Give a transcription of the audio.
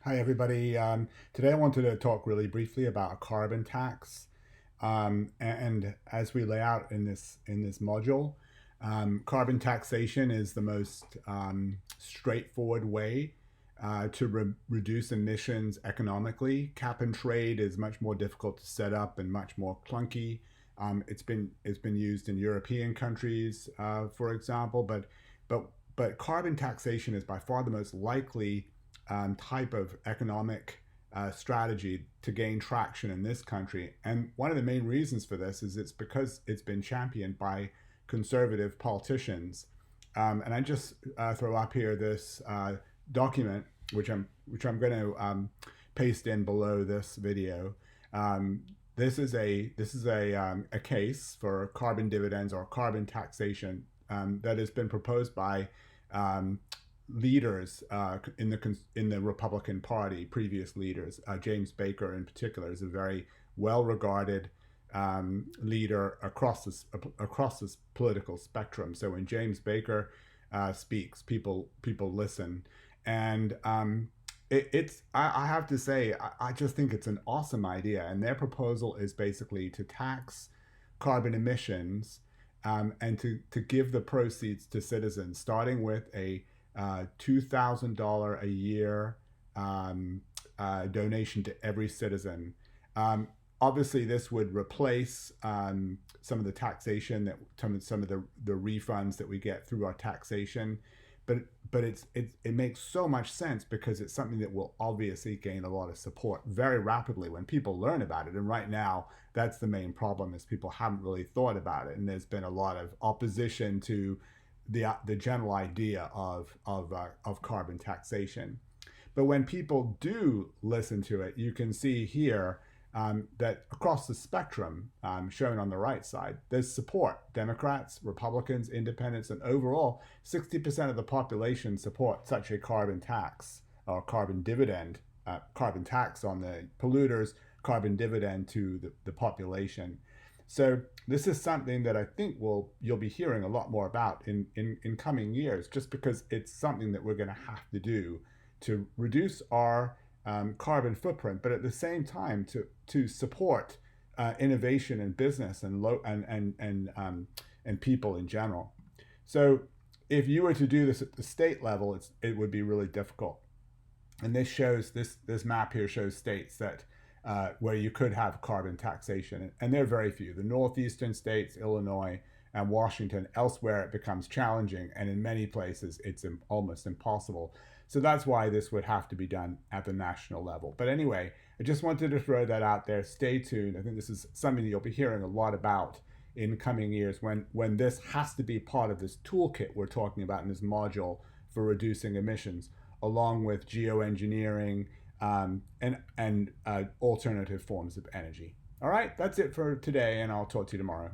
Hi, everybody. Today I wanted to talk really briefly about a carbon tax. And as we lay out in this module, carbon taxation is the most straightforward way to reduce emissions economically. Cap and trade is much more difficult to set up and much more clunky. It's been used in European countries, for example, but but carbon taxation is by far the most likely type of economic strategy to gain traction in this country. And one of the main reasons for this is it's because it's been championed by conservative politicians. And I just throw up here this document, which I'm going to paste in below this video. This is a case for carbon dividends or carbon taxation that has been proposed by um, leaders in the Republican Party, previous leaders. James Baker, in particular, is a very well-regarded leader across this political spectrum. So when James Baker speaks, people listen, and I have to say I just think it's an awesome idea. And their proposal is basically to tax carbon emissions and to give the proceeds to citizens, starting with a $2,000 a year donation to every citizen. Um, Obviously, this would replace some of the taxation that some of the refunds that we get through our taxation, but it makes so much sense because it's something that will obviously gain a lot of support very rapidly when people learn about it. And right now, that's the main problem, is people haven't really thought about it, and there's been a lot of opposition to the general idea of carbon taxation. But when people do listen to it, you can see here that across the spectrum, shown on the right side, there's support. Democrats, Republicans, independents, and overall, 60% of the population support such a carbon tax or carbon dividend, carbon tax on the polluters, carbon dividend to the population. So this is something that I think you'll be hearing a lot more about in coming years, just because it's something that we're going to have to do to reduce our carbon footprint, but at the same time to support innovation in business and people in general. So if you were to do this at the state level, it would be really difficult. And this map here shows states that where you could have carbon taxation, and there are very few. The northeastern states, Illinois and Washington. Elsewhere, it becomes challenging, and in many places, it's almost impossible. So that's why this would have to be done at the national level. But anyway, I just wanted to throw that out there. Stay tuned. I think this is something that you'll be hearing a lot about in coming years when this has to be part of this toolkit we're talking about in this module for reducing emissions, along with geoengineering and alternative forms of energy. All right, that's it for today, and I'll talk to you tomorrow.